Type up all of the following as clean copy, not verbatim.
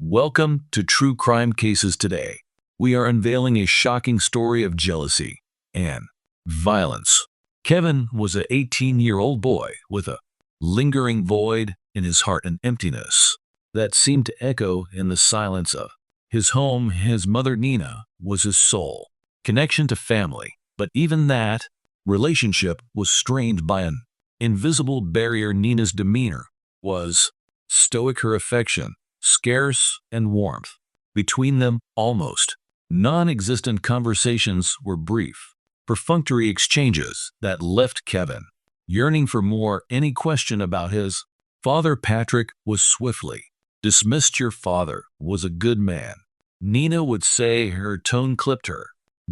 Welcome to True Crime Cases today. We are unveiling a shocking story of jealousy and violence. Kevin was an 18-year-old boy with a lingering void in his heart and emptiness that seemed to echo in the silence of his home. His mother, Nina, was his sole connection to family, but even that relationship was strained by an invisible barrier. Nina's demeanor was stoic, her affection scarce, and warmth between them almost non-existent. Conversations were brief, perfunctory exchanges that left Kevin yearning for more. Any question about his father, Patrick, was swiftly dismissed. Your father was a good man, Nina would say, her tone clipped, her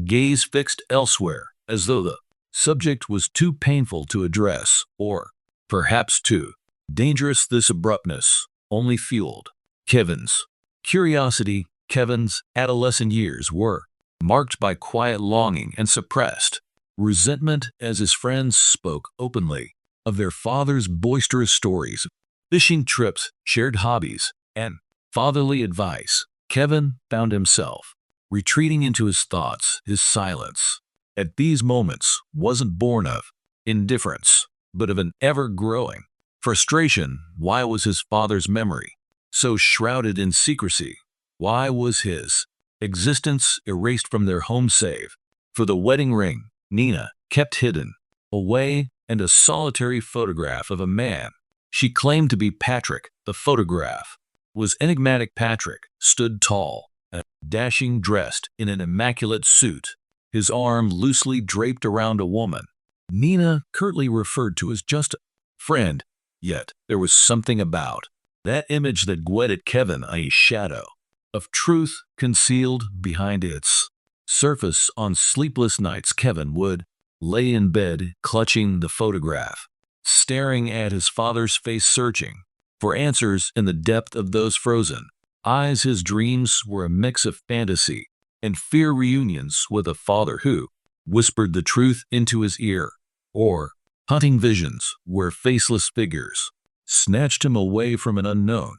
gaze fixed elsewhere, as though the subject was too painful to address, or perhaps too dangerous. This abruptness only fueled Kevin's curiosity. Kevin's adolescent years were marked by quiet longing and suppressed resentment as his friends spoke openly of their father's boisterous stories, fishing trips, shared hobbies, and fatherly advice. Kevin found himself retreating into his thoughts. His silence at these moments wasn't born of indifference, but of an ever-growing frustration. Why was his father's memory so shrouded in secrecy? Why was his existence erased from their home save for the wedding ring Nina kept hidden away and a solitary photograph of a man she claimed to be Patrick? The photograph was enigmatic. Patrick stood tall and dashing, dressed in an immaculate suit, his arm loosely draped around a woman Nina curtly referred to as just a friend. Yet there was something about that image that wedded Kevin, a shadow of truth concealed behind its surface. On sleepless nights, Kevin would lay in bed, clutching the photograph, staring at his father's face, searching for answers in the depth of those frozen eyes. His dreams were a mix of fantasy and fear, reunions with a father who whispered the truth into his ear, or haunting visions where faceless figures snatched him away from an unknown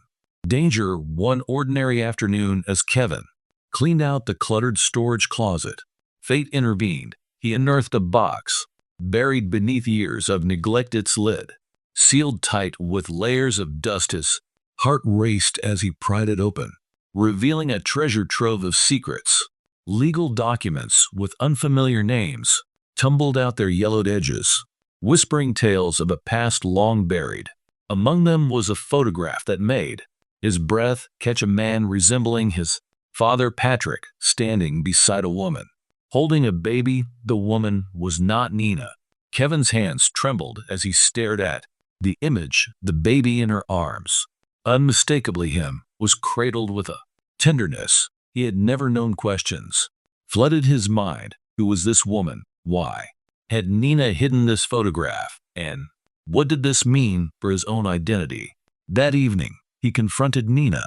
danger. One ordinary afternoon, as Kevin cleaned out the cluttered storage closet, fate intervened. He unearthed a box buried beneath years of neglect, its lid sealed tight with layers of dust. His heart raced as he pried it open, revealing a treasure trove of secrets. Legal documents with unfamiliar names tumbled out, their yellowed edges whispering tales of a past long buried. Among them was a photograph that made his breath catch, a man resembling his father, Patrick, standing beside a woman holding a baby. The woman was not Nina. Kevin's hands trembled as he stared at the image. The baby in her arms, unmistakably him, was cradled with a tenderness he had never known. Questions flooded his mind. Who was this woman? Why had Nina hidden this photograph? And what did this mean for his own identity? That evening, he confronted Nina,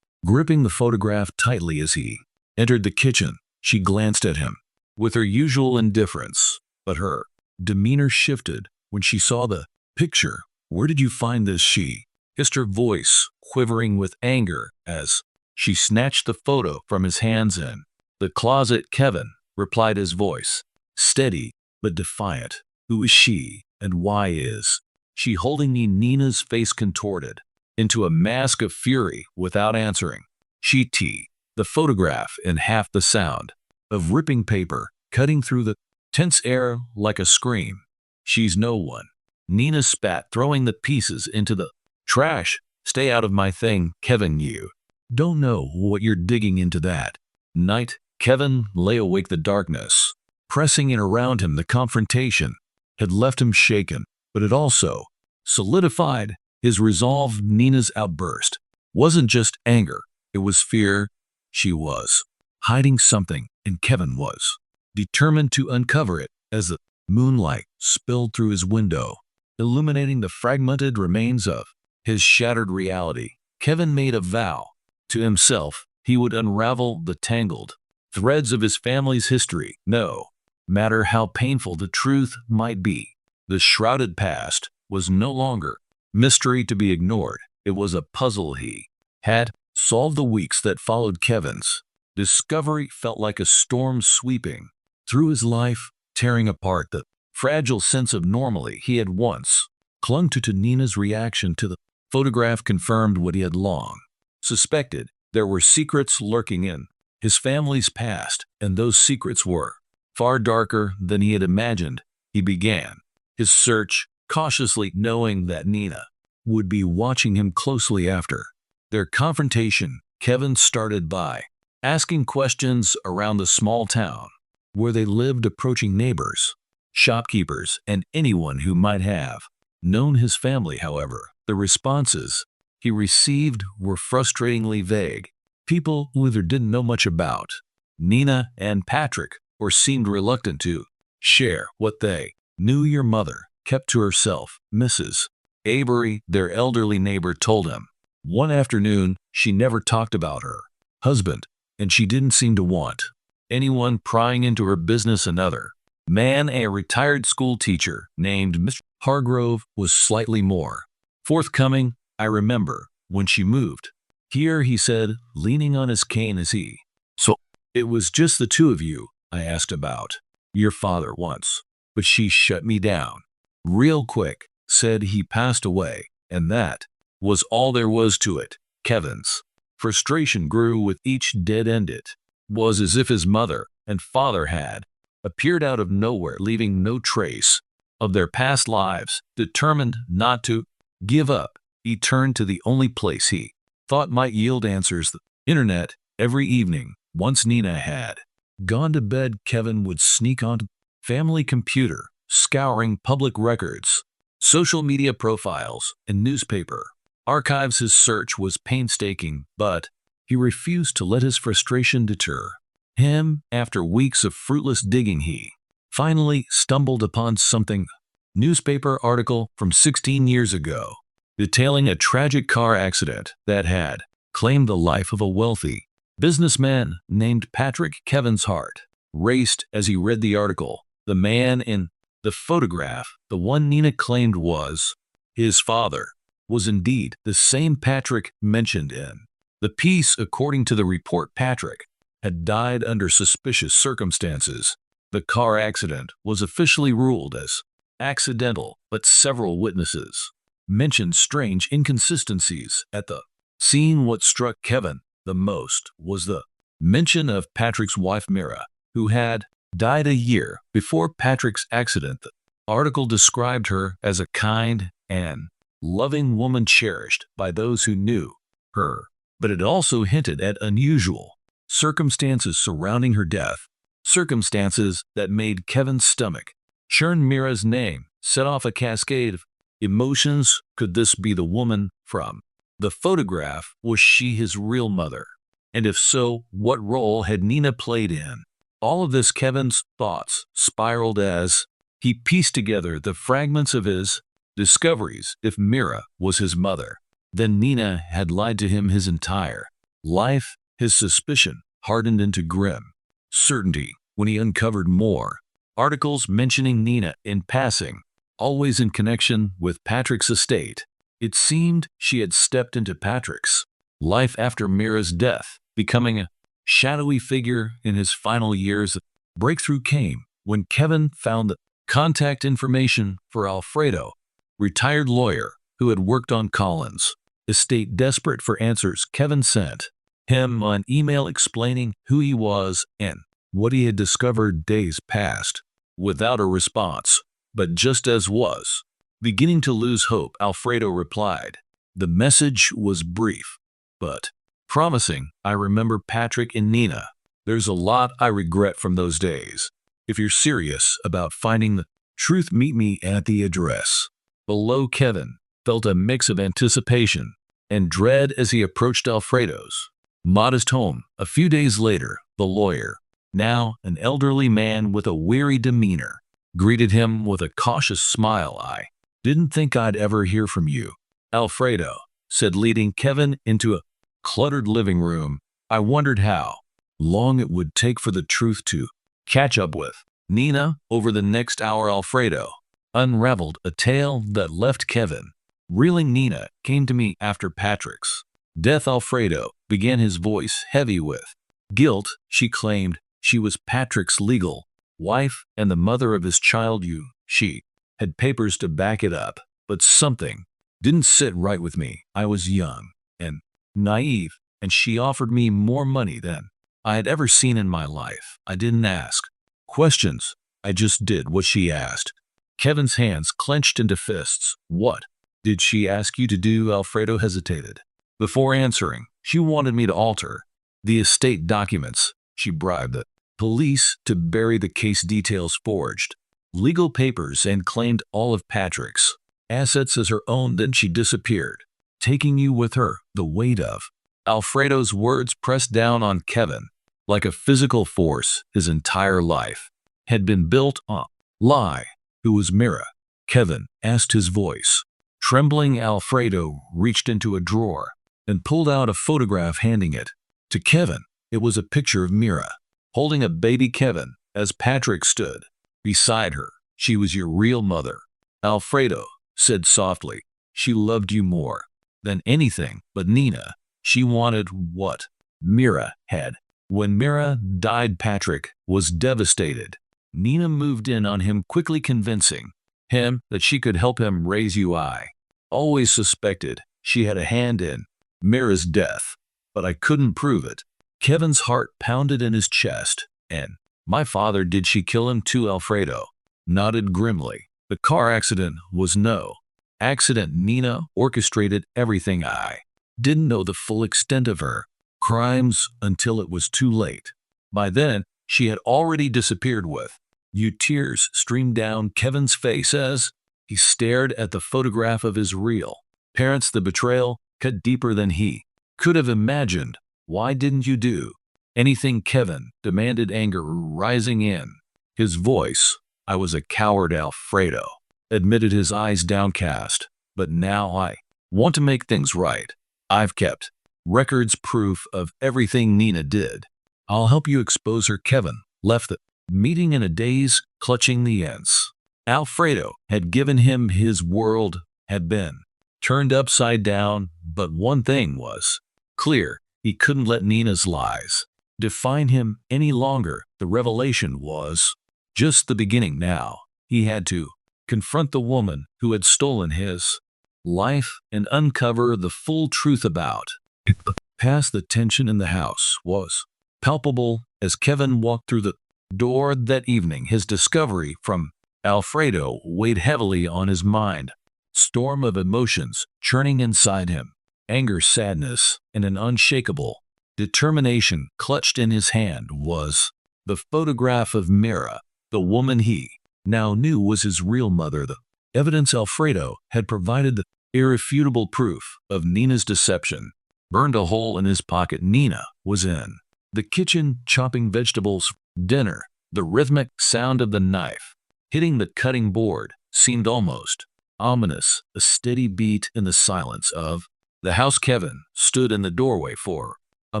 gripping the photograph tightly. As he entered the kitchen, she glanced at him with her usual indifference, but her demeanor shifted when she saw the picture. Where did you find this? She hissed, her voice quivering with anger as she snatched the photo from his hands. In the closet, Kevin replied, his voice steady but defiant. Who is she, and why is she holding me? Nina's face contorted into a mask of fury. Without answering, she tore the photograph in half, the sound of ripping paper cutting through the tense air like a scream. She's no one, Nina spat, throwing the pieces into the trash. Stay out of my thing, Kevin. You don't know what you're digging into. That night, Kevin lay awake, the darkness pressing in around him. The confrontation had left him shaken, but it also solidified his resolve. Nina's outburst wasn't just anger, it was fear. She was hiding something, and Kevin was determined to uncover it. As the moonlight spilled through his window, illuminating the fragmented remains of his shattered reality, Kevin made a vow to himself. He would unravel the tangled threads of his family's history, no matter how painful the truth might be. The shrouded past was no longer mystery to be ignored. It was a puzzle he had solve the weeks that followed Kevin's discovery felt like a storm sweeping through his life, tearing apart the fragile sense of normality he had once clung to. Nina's reaction to the photograph confirmed what he had long suspected. There were secrets lurking in his family's past, and those secrets were far darker than he had imagined. He began his search cautiously, knowing that Nina would be watching him closely. After their confrontation, Kevin started by asking questions around the small town where they lived, approaching neighbors, shopkeepers, and anyone who might have known his family. However, the responses he received were frustratingly vague. People who either didn't know much about Nina and Patrick or seemed reluctant to share what they knew. Your mother kept to herself, Mrs. Avery, their elderly neighbor, told him. One afternoon, she never talked about her husband, and she didn't seem to want anyone prying into her business. Another man, a retired school teacher named Mr. Hargrove, was slightly more forthcoming. I remember when she moved here, he said, leaning on his cane as he. So, it was just the two of you. I asked about your father once, but she shut me down real quick, said he passed away, and that was all there was to it. Kevin's frustration grew with each dead end. It was as if his mother and father had appeared out of nowhere, leaving no trace of their past lives. Determined not to give up, he turned to the only place he thought might yield answers: the internet. Every evening, once Nina had gone to bed, Kevin would sneak onto the family computer, scouring public records, social media profiles, and newspaper archives. His search was painstaking, but he refused to let his frustration deter him. After weeks of fruitless digging, he finally stumbled upon something: newspaper article from 16 years ago, detailing a tragic car accident that had claimed the life of a wealthy businessman named Patrick. Kevin's heart raced as he read the article. The man in the photograph, the one Nina claimed was his father, was indeed the same Patrick mentioned in the piece. According to the report, Patrick had died under suspicious circumstances. The car accident was officially ruled as accidental, but several witnesses mentioned strange inconsistencies at the scene. What struck Kevin the most was the mention of Patrick's wife, Mira, who had died a year before Patrick's accident. The article described her as a kind and loving woman cherished by those who knew her, but it also hinted at unusual circumstances surrounding her death, circumstances that made Kevin's stomach churn. Mira's name set off a cascade of emotions. Could this be the woman from the photograph? Was she his real mother? And if so, what role had Nina played in all of this? Kevin's thoughts spiraled as he pieced together the fragments of his discoveries. If Mira was his mother, then Nina had lied to him his entire life. His suspicion hardened into grim certainty when he uncovered more articles mentioning Nina in passing, always in connection with Patrick's estate. It seemed she had stepped into Patrick's life after Mira's death, becoming a shadowy figure in his final years. Breakthrough came when Kevin found the contact information for Alfredo, retired lawyer who had worked on Colin's estate. Desperate for answers, Kevin sent him an email explaining who he was and what he had discovered. Days passed without a response, but just as was beginning to lose hope, Alfredo replied. The message was brief, but promising. I remember Patrick and Nina. There's a lot I regret from those days. If you're serious about finding the truth, meet me at the address below. Kevin felt a mix of anticipation and dread as he approached Alfredo's modest home. A few days later, the lawyer, now an elderly man with a weary demeanor, greeted him with a cautious smile. I didn't think I'd ever hear from you, Alfredo said, leading Kevin into a cluttered living room. I wondered how long it would take for the truth to catch up with Nina. Over the next hour, Alfredo unraveled a tale that left Kevin reeling. Nina came to me after Patrick's death, Alfredo began his voice heavy with guilt. She claimed she was Patrick's legal wife and the mother of his child. She had papers to back it up, but something didn't sit right with me. I was young and naive, and she offered me more money than I had ever seen in my life. I didn't ask questions. I just did what she asked. Kevin's hands clenched into fists. What did she ask you to do? Alfredo hesitated. Before answering, she wanted me to alter the estate documents. She bribed the police to bury the case details, forged legal papers, and claimed all of Patrick's assets as her own. Then she disappeared, taking you with her. The weight of Alfredo's words pressed down on Kevin like a physical force. His entire life had been built on lie. Who was Mira? Kevin asked, his voice trembling. Alfredo reached into a drawer and pulled out a photograph, handing it to Kevin. It was a picture of Mira holding a baby. Kevin, as Patrick stood beside her. She was your real mother, Alfredo said softly. She loved you more than anything but Nina. She wanted what Mira had. When Mira died, Patrick was devastated. Nina moved in on him quickly, convincing him that she could help him raise you. I always suspected she had a hand in Mira's death, but I couldn't prove it. Kevin's heart pounded in his chest. And my father, did she kill him too? Alfredo nodded grimly. The car accident was no accident. Nina orchestrated everything. I didn't know the full extent of her crimes until it was too late. By then, she had already disappeared with you. Tears streamed down Kevin's face as he stared at the photograph of his real parents. The betrayal cut deeper than he could have imagined. Why didn't you do anything? Kevin demanded, anger rising in his voice. I was a coward, Alfredo admitted, his eyes downcast. But now I want to make things right. I've kept records, proof of everything Nina did. I'll help you expose her. Kevin left the meeting in a daze, clutching the ends Alfredo had given him. His world had been turned upside down, but one thing was clear. He couldn't let Nina's lies define him any longer. The revelation was just the beginning. Now he had to confront the woman who had stolen his life and uncover the full truth about it. Past the tension in the house was palpable as Kevin walked through the door that evening. His discovery from Alfredo weighed heavily on his mind. Storm of emotions churning inside him. Anger, sadness, and an unshakable determination clutched in his hand was the photograph of Mira, the woman he now knew was his real mother. The evidence Alfredo had provided, the irrefutable proof of Nina's deception, burned a hole in his pocket. Nina was in the kitchen chopping vegetables. Dinner, the rhythmic sound of the knife hitting the cutting board seemed almost ominous, a steady beat in the silence of the house. Kevin stood in the doorway for a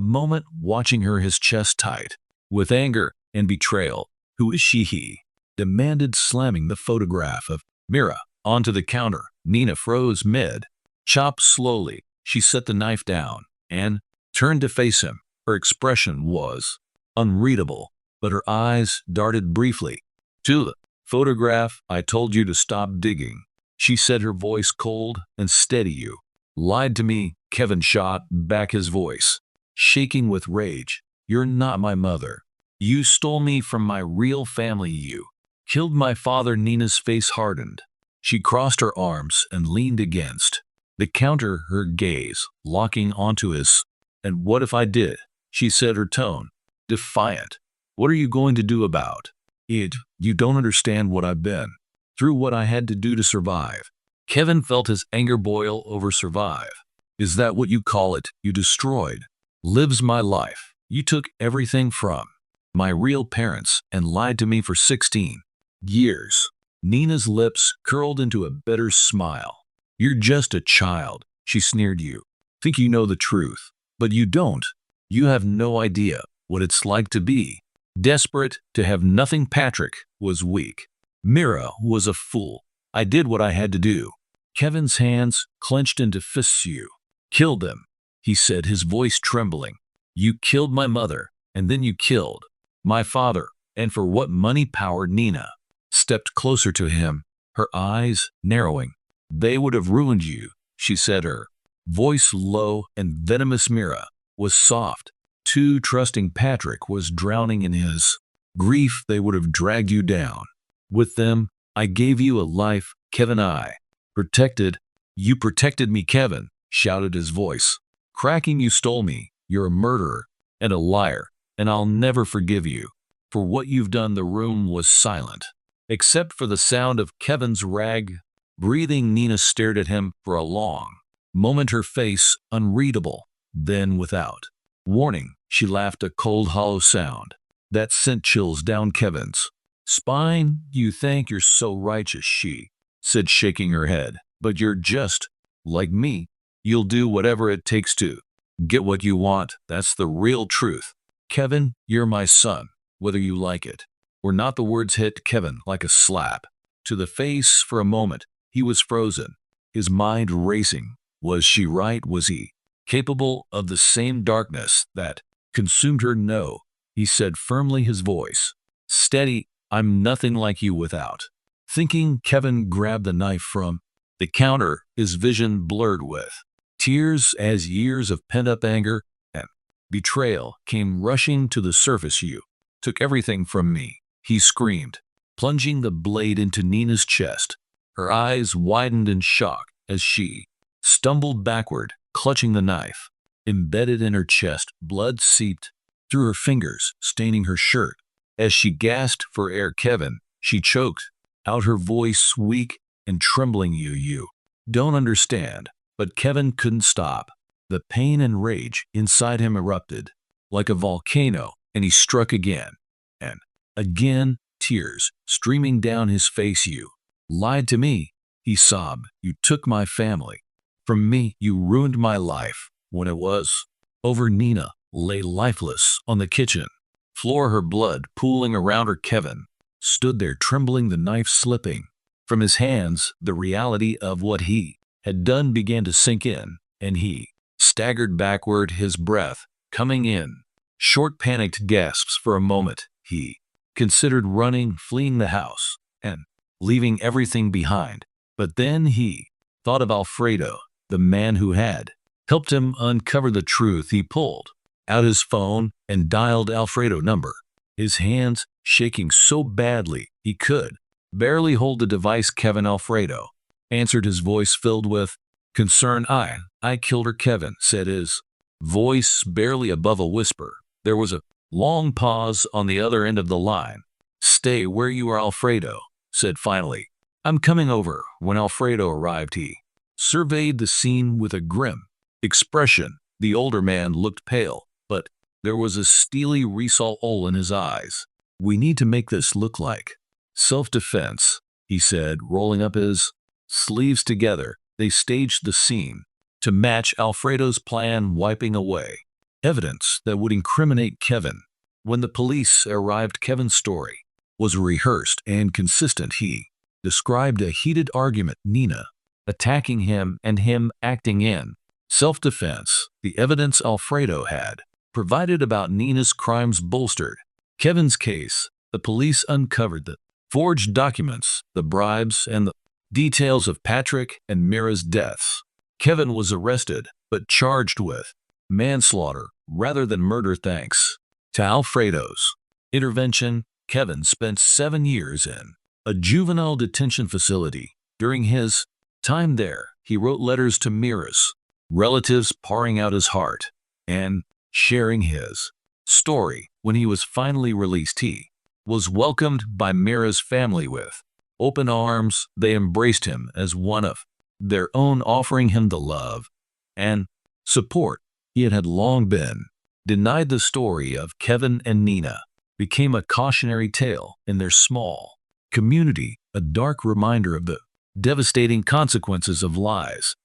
moment, watching her, his chest tight with anger and betrayal. Who is she? He demanded, slamming the photograph of Mira onto the counter. Nina froze mid chop. Slowly, she set the knife down and turned to face him. Her expression was unreadable, but her eyes darted briefly to the photograph. I told you to stop digging, she said, her voice cold and steady. You lied to me. Kevin shot back, his voice shaking with rage. You're not my mother. You stole me from my real family. You killed my father. Nina's face hardened. She crossed her arms and leaned against the counter, her gaze locking onto his. And what if I did? She said, her tone defiant. What are you going to do about it? You don't understand what I've been through, what I had to do to survive. Kevin felt his anger boil over. Survive? Is that what you call it? You destroyed lives my life. You took everything from my real parents and lied to me for 16 years. Nina's lips curled into a bitter smile. You're just a child, she sneered. You think you know the truth, but you don't. You have no idea what it's like to be desperate, to have nothing. Patrick was weak. Mira was a fool. I did what I had to do. Kevin's hands clenched into fists. You killed them. he said, his voice trembling. You killed my mother, and then you killed my father. And for what money? Power. Nina stepped closer to him, her eyes narrowing. They would have ruined you, she said, her voice low and venomous. Mira was soft. Too trusting. Patrick was drowning in his grief. They would have dragged you down with them. I gave you a life, Kevin. I protected. You protected me, Kevin shouted, his voice cracking. You stole me. You're a murderer and a liar, and I'll never forgive you for what you've done. The room was silent, except for the sound of Kevin's rag breathing. Nina stared at him for a long moment, her face unreadable. Then, without warning, she laughed, a cold, hollow sound that sent chills down Kevin's spine. You think you're so righteous, she said, shaking her head, but you're just like me. You'll do whatever it takes to get what you want. That's the real truth. Kevin, you're my son, whether you like it or not. The words hit Kevin like a slap to the face. For a moment, he was frozen, his mind racing. Was she right? Was he capable of the same darkness that consumed her? No, he said firmly, his voice steady. I'm nothing like you. Without thinking, Kevin grabbed the knife from the counter, his vision blurred with tears as years of pent-up anger and betrayal came rushing to the surface. You took everything from me, he screamed, plunging the blade into Nina's chest. Her eyes widened in shock as she stumbled backward, clutching the knife embedded in her chest. Blood seeped through her fingers, staining her shirt. As she gasped for air, Kevin, she choked out, her voice weak and trembling. You don't understand. But Kevin couldn't stop. The pain and rage inside him erupted like a volcano, and he struck again and again, tears streaming down his face. You lied to me, he sobbed. You took my family from me. You ruined my life. When it was over, Nina lay lifeless on the kitchen floor, her blood pooling around her. Kevin stood there trembling, the knife slipping from his hands. The reality of what he had done began to sink in, and he staggered backward, his breath coming in short, panicked gasps. For a moment, he considered running, fleeing the house, and leaving everything behind. But then he thought of Alfredo, the man who had helped him uncover the truth. He pulled out his phone and dialed Alfredo's number, his hands shaking so badly he could barely hold the device. Kevin. Alfredo answered, his voice filled with concern. I killed her, Kevin said, his voice barely above a whisper. There was a long pause on the other end of the line. Stay where you are, Alfredo said finally. I'm coming over. When Alfredo arrived, he surveyed the scene with a grim expression. The older man looked pale, but there was a steely resolve in his eyes. We need to make this look like self-defense, he said, rolling up his sleeves together. They staged the scene to match Alfredo's plan, wiping away evidence that would incriminate Kevin. When the police arrived, Kevin's story was rehearsed and consistent. He described a heated argument, Nina attacking him and him acting in self-defense. The evidence Alfredo had provided about Nina's crimes bolstered Kevin's case. The police uncovered the forged documents, the bribes, and the details of Patrick and Mira's deaths. Kevin was arrested, but charged with manslaughter rather than murder. Thanks to Alfredo's intervention, Kevin spent 7 years in a juvenile detention facility. During his time there, he wrote letters to Mira's relatives, pouring out his heart and sharing his story. When he was finally released, he was welcomed by Mira's family with open arms. They embraced him as one of their own, offering him the love and support he had long been denied. The story of Kevin and Nina became a cautionary tale in their small community, a dark reminder of the devastating consequences of lies.